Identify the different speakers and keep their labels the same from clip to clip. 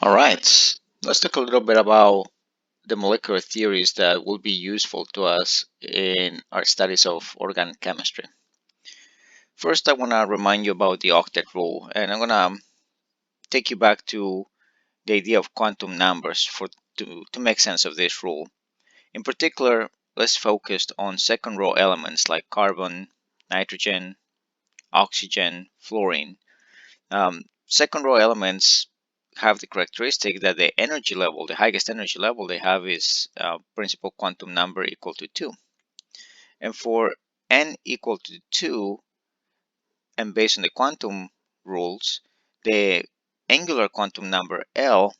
Speaker 1: All right, let's talk a little bit about the molecular theories that will be useful to us in our studies of organic chemistry. First, I want to remind you about the octet rule, and I'm going to take you back to the idea of quantum numbers to make sense of this rule. In particular, let's focus on second row elements like carbon, nitrogen, oxygen, fluorine. Second row elements have the characteristic that the energy level, the highest energy level they have is principal quantum number equal to 2. And for n equal to 2, and based on the quantum rules, the angular quantum number L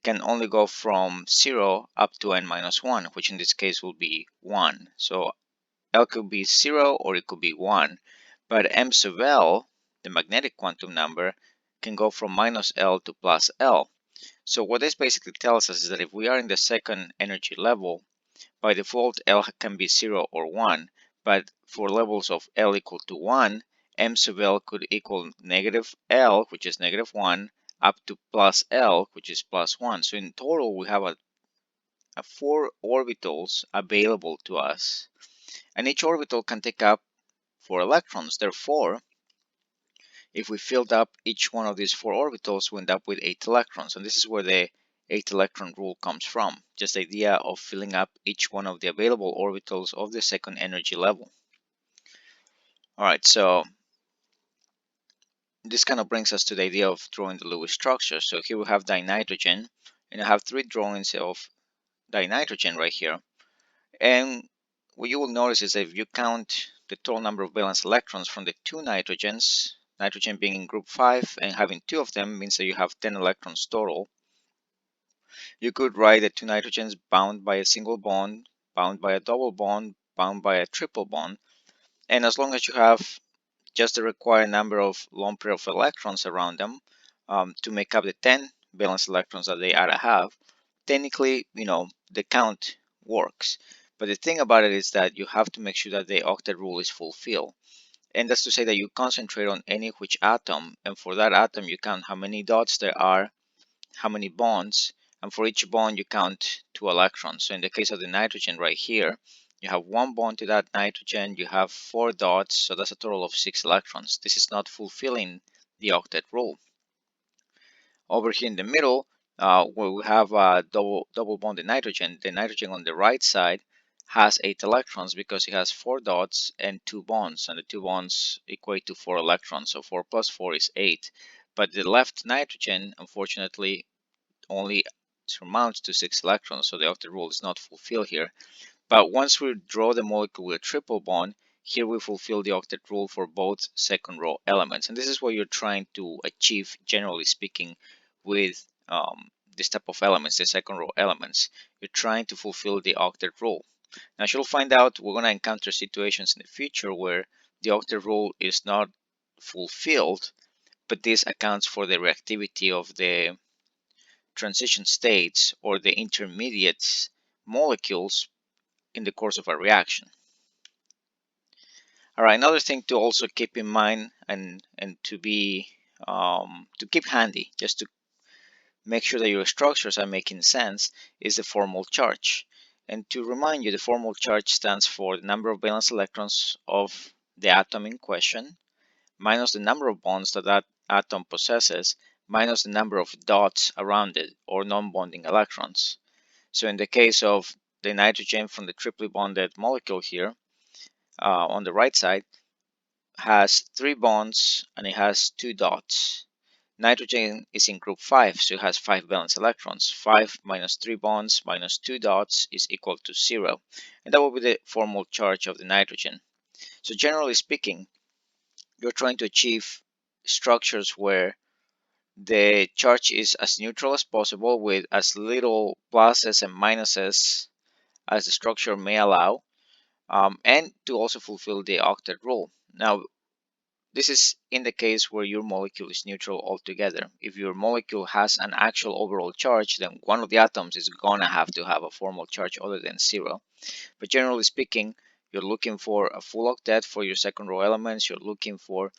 Speaker 1: can only go from 0 up to n minus 1, which in this case will be 1. So L could be 0 or it could be 1. But m sub L, the magnetic quantum number, can go from minus L to plus L. So what this basically tells us is that if we are in the second energy level, by default L can be 0 or 1, but for levels of L equal to 1, m sub L could equal negative L, which is negative 1, up to plus L, which is plus 1. So in total, we have a 4 orbitals available to us. And each orbital can take up 4 electrons. Therefore, if we filled up each one of these 4 orbitals, we end up with 8 electrons. And this is where the 8 electron rule comes from. Just the idea of filling up each one of the available orbitals of the second energy level. Alright, so this kind of brings us to the idea of drawing the Lewis structure. So here we have dinitrogen, and I have 3 drawings of dinitrogen right here. And what you will notice is that if you count the total number of valence electrons from the 2 nitrogens, nitrogen being in group 5 and having 2 of them means that you have 10 electrons total. You could write the 2 nitrogens bound by a single bond, bound by a double bond, bound by a triple bond. And as long as you have just the required number of lone pair of electrons around them to make up the 10 valence electrons that they ought to have, technically, the count works. But the thing about it is that you have to make sure that the octet rule is fulfilled. And that's to say that you concentrate on any which atom, and for that atom you count how many dots there are, how many bonds, and for each bond you count 2 electrons. So in the case of the nitrogen right here, you have 1 bond to that nitrogen, you have 4 dots, so that's a total of 6 electrons. This is not fulfilling the octet rule. Over here in the middle, where we have a double bonded nitrogen, the nitrogen on the right side has 8 electrons because it has 4 dots and 2 bonds, and the 2 bonds equate to 4 electrons. So 4 plus 4 is 8. But the left nitrogen, unfortunately, only surmounts to 6 electrons, so the octet rule is not fulfilled here. But once we draw the molecule with a triple bond, here we fulfill the octet rule for both second row elements. And this is what you're trying to achieve, generally speaking, with this type of elements, the second row elements. You're trying to fulfill the octet rule. Now, as you'll find out, we're going to encounter situations in the future where the octet rule is not fulfilled, but this accounts for the reactivity of the transition states or the intermediate molecules in the course of a reaction. All right, another thing to also keep in mind and to be to keep handy, just to make sure that your structures are making sense, is the formal charge. And to remind you, the formal charge stands for the number of valence electrons of the atom in question minus the number of bonds that that atom possesses minus the number of dots around it, or non-bonding electrons. So in the case of the nitrogen from the triply bonded molecule here, on the right side, has 3 bonds and it has 2 dots. Nitrogen is in group 5, so it has 5 valence electrons. 5 minus 3 bonds minus 2 dots is equal to 0. And that will be the formal charge of the nitrogen. So generally speaking, you're trying to achieve structures where the charge is as neutral as possible with as little pluses and minuses as the structure may allow, and to also fulfill the octet rule. Now, this is in the case where your molecule is neutral altogether. If your molecule has an actual overall charge, then one of the atoms is going to have a formal charge other than 0. But generally speaking, you're looking for a full octet for your second row elements. You're looking for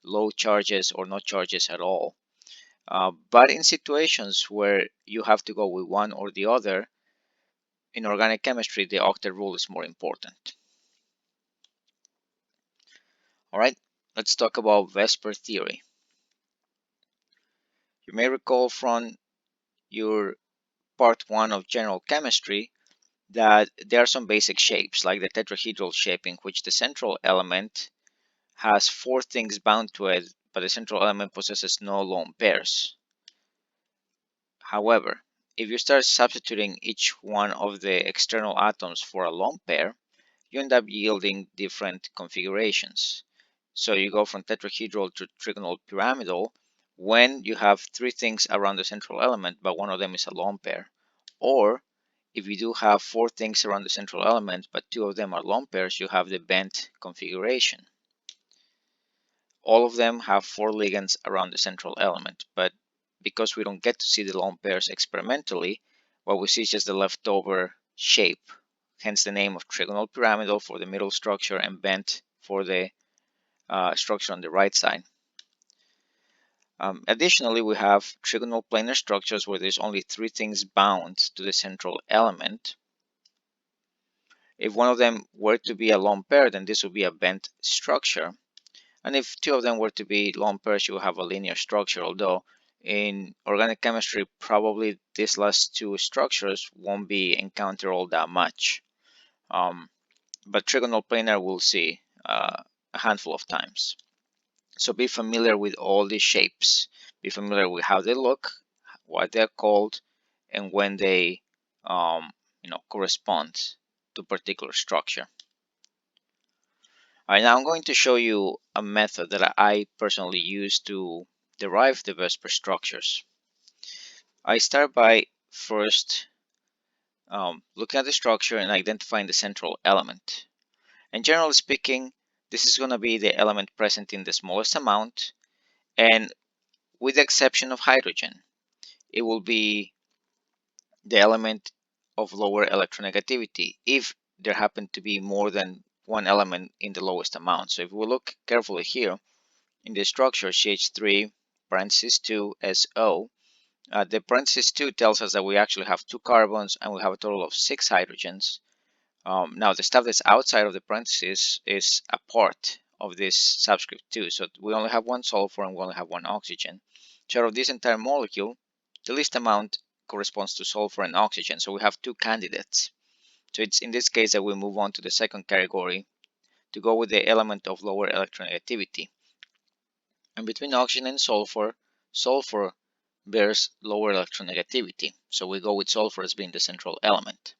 Speaker 1: low charges or no charges at all. But in situations where you have to go with one or the other, in organic chemistry, the octet rule is more important. All right, let's talk about VSEPR theory. You may recall from your part 1 of general chemistry that there are some basic shapes, like the tetrahedral shape, in which the central element has 4 things bound to it, but the central element possesses no lone pairs. However, if you start substituting each one of the external atoms for a lone pair, you end up yielding different configurations. So you go from tetrahedral to trigonal pyramidal when you have 3 things around the central element, but one of them is a lone pair. Or if you do have 4 things around the central element, but 2 of them are lone pairs, you have the bent configuration. All of them have 4 ligands around the central element, but because we don't get to see the lone pairs experimentally, what we see is just the leftover shape, hence the name of trigonal pyramidal for the middle structure and bent for the structure on the right side. Additionally, we have trigonal planar structures where there's only 3 things bound to the central element. If one of them were to be a lone pair, then this would be a bent structure. And if 2 of them were to be lone pairs, you will have a linear structure, although in organic chemistry, probably these last 2 structures won't be encountered all that much. But trigonal planar we'll see a handful of times. So be familiar with all these shapes. Be familiar with how they look, what they're called, and when they correspond to particular structure. All right, now I'm going to show you a method that I personally use to derive the VSEPR structures. I start by first looking at the structure and identifying the central element. And generally speaking, this is going to be the element present in the smallest amount, and with the exception of hydrogen, it will be the element of lower electronegativity if there happen to be more than one element in the lowest amount. So if we look carefully here in the structure CH3 parenthesis 2 SO, the parenthesis 2 tells us that we actually have 2 carbons and we have a total of 6 hydrogens. Now the stuff that's outside of the parentheses is a part of this subscript 2, so we only have 1 sulfur and we only have 1 oxygen. So out of this entire molecule, the least amount corresponds to sulfur and oxygen, so we have 2 candidates. So it's in this case that we move on to the second category to go with the element of lower electronegativity. And between oxygen and sulfur, sulfur bears lower electronegativity, so we go with sulfur as being the central element.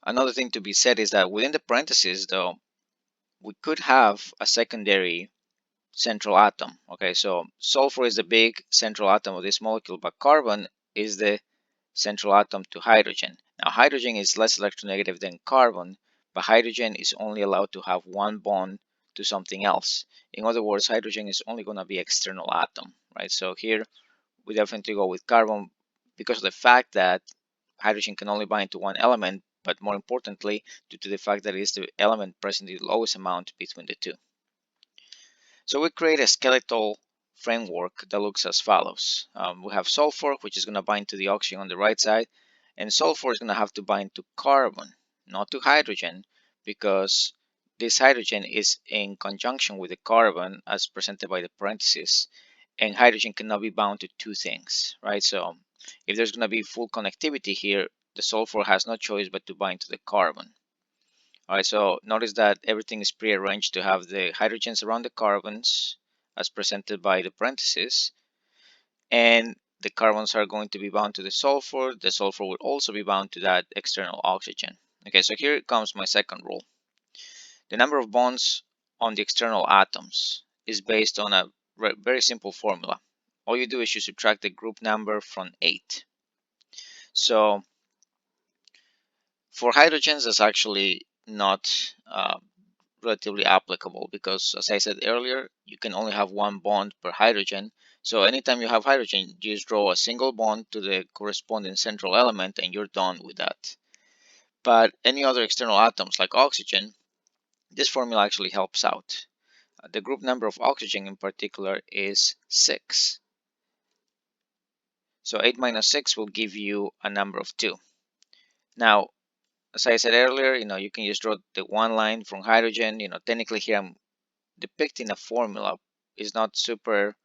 Speaker 1: Another thing to be said is that within the parentheses, though, we could have a secondary central atom. Okay, so sulfur is the big central atom of this molecule, but carbon is the central atom to hydrogen. Now, hydrogen is less electronegative than carbon, but hydrogen is only allowed to have 1 bond to something else. In other words, hydrogen is only going to be external atom, right? So here we definitely go with carbon because of the fact that hydrogen can only bind to 1 element, but more importantly, due to the fact that it is the element present in the lowest amount between the 2. So we create a skeletal framework that looks as follows. We have sulfur, which is going to bind to the oxygen on the right side, and sulfur is going to have to bind to carbon, not to hydrogen, because this hydrogen is in conjunction with the carbon as presented by the parentheses, and hydrogen cannot be bound to 2 things, right? So if there's going to be full connectivity here, the sulfur has no choice but to bind to the carbon. All right, so notice that everything is prearranged to have the hydrogens around the carbons as presented by the parentheses, and the carbons are going to be bound to the sulfur. The sulfur will also be bound to that external oxygen. Okay, so here comes my second rule. The number of bonds on the external atoms is based on a very simple formula. All you do is you subtract the group number from 8. So for hydrogens, that's actually not relatively applicable because, as I said earlier, you can only have 1 bond per hydrogen. So anytime you have hydrogen, you just draw a single bond to the corresponding central element and you're done with that. But any other external atoms like oxygen, this formula actually helps out. the group number of oxygen in particular is 6. So 8 minus 6 will give you a number of 2. Now, as I said earlier, you can just draw the one line from hydrogen. Technically here I'm depicting a formula. It's not super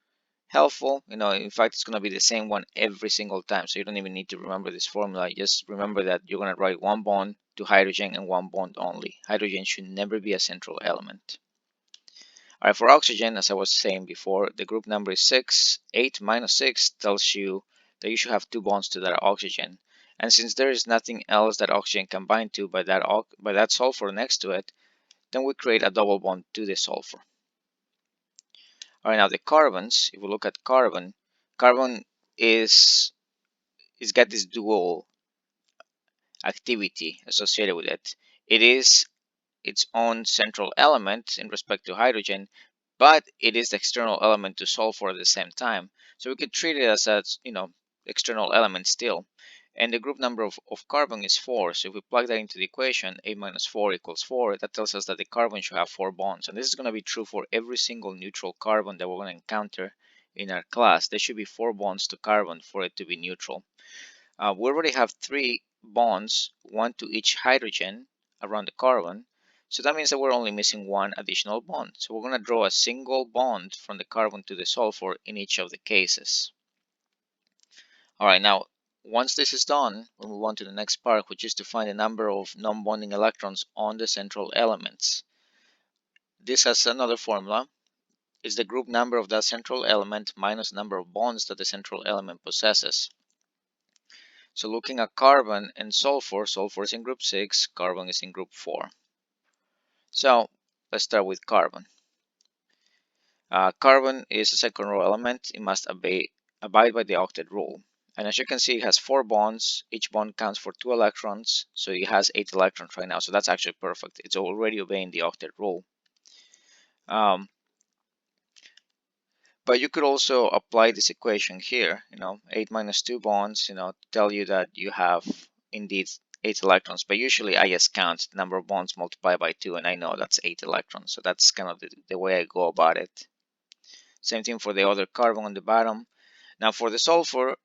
Speaker 1: helpful. In fact, it's going to be the same one every single time. So you don't even need to remember this formula. Just remember that you're going to write one bond to hydrogen and one bond only. Hydrogen should never be a central element. All right, for oxygen, as I was saying before, the group number is 6. 8 minus 6 tells you that you should have 2 bonds to that oxygen. And since there is nothing else that oxygen can bind to by that sulfur next to it, then we create a double bond to the sulfur. All right, now the carbons, if we look at carbon is it's got this dual activity associated with it. It is its own central element in respect to hydrogen, but it is the external element to sulfur at the same time. So we could treat it as a external element still. And the group number of carbon is 4. So if we plug that into the equation, 8 minus 4 equals 4, that tells us that the carbon should have 4 bonds. And this is going to be true for every single neutral carbon that we're going to encounter in our class. There should be 4 bonds to carbon for it to be neutral. We already have 3 bonds, one to each hydrogen around the carbon. So that means that we're only missing one additional bond. So we're going to draw a single bond from the carbon to the sulfur in each of the cases. All right, now once this is done, we'll move on to the next part, which is to find the number of non-bonding electrons on the central elements. This has another formula. It's the group number of that central element minus the number of bonds that the central element possesses. So looking at carbon and sulfur, sulfur is in group 6, carbon is in group 4. So let's start with carbon. Carbon is a second row element. It must abide by the octet rule. And as you can see, it has 4 bonds. Each bond counts for 2 electrons. So it has 8 electrons right now. So that's actually perfect. It's already obeying the octet rule. But you could also apply this equation here, 8 minus 2 bonds, to tell you that you have indeed 8 electrons. But usually I just count the number of bonds multiplied by 2, and I know that's 8 electrons. So that's kind of the way I go about it. Same thing for the other carbon on the bottom. Now for the sulfur,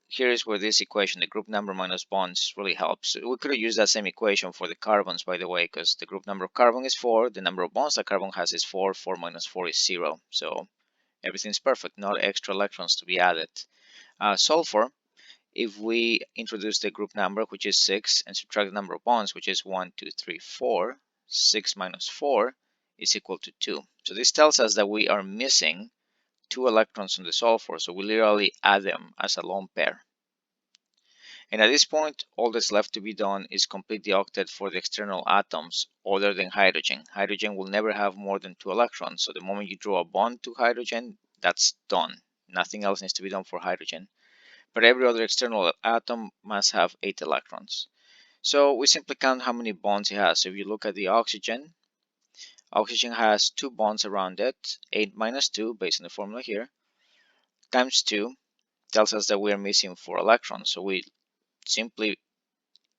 Speaker 1: here is where this equation, the group number minus bonds, really helps. We could have used that same equation for the carbons, by the way, because the group number of carbon is 4. The number of bonds that carbon has is 4. 4 minus 4 is 0. So everything's perfect, not extra electrons to be added. Sulfur, if we introduce the group number, which is 6, and subtract the number of bonds, which is 1, 2, 3, 4, 6 minus 4 is equal to 2. So this tells us that we are missing 2 electrons on the sulfur, so we literally add them as a lone pair. And at this point, all that's left to be done is complete the octet for the external atoms other than hydrogen. Hydrogen will never have more than 2 electrons, so the moment you draw a bond to hydrogen, that's done. Nothing else needs to be done for hydrogen. But every other external atom must have 8 electrons. So we simply count how many bonds it has. So if you look at the oxygen has 2 bonds around it. 8 minus 2, based on the formula here, times 2 tells us that we are missing 4 electrons. So we simply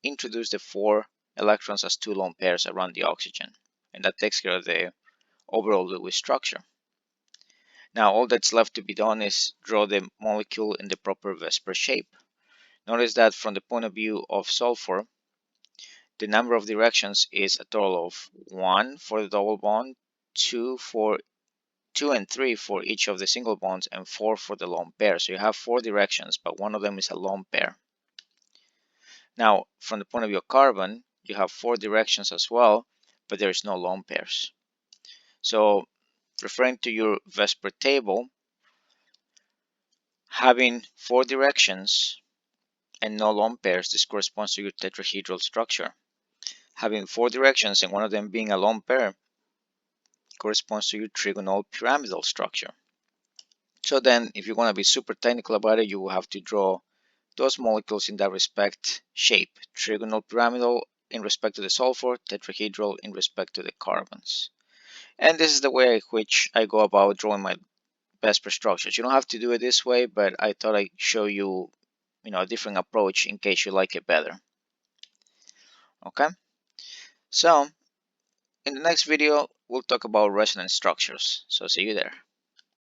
Speaker 1: introduce the 4 electrons as 2 lone pairs around the oxygen, and that takes care of the overall Lewis structure. Now all that's left to be done is draw the molecule in the proper VSEPR shape. Notice that from the point of view of sulfur, the number of directions is a total of 1 for the double bond, 2 and 3 for each of the single bonds, and 4 for the lone pair. So you have 4 directions, but one of them is a lone pair. Now, from the point of view of carbon, you have 4 directions as well, but there is no lone pairs. So, referring to your VSEPR table, having 4 directions and no lone pairs, this corresponds to your tetrahedral structure. Having 4 directions and one of them being a lone pair corresponds to your trigonal pyramidal structure. So then, if you want to be super technical about it, you will have to draw those molecules in that respect shape. Trigonal pyramidal in respect to the sulfur, tetrahedral in respect to the carbons. And this is the way in which I go about drawing my VSEPR structures. You don't have to do it this way, but I thought I'd show you, a different approach in case you like it better. Okay? So, in the next video, we'll talk about resonance structures. So see you there.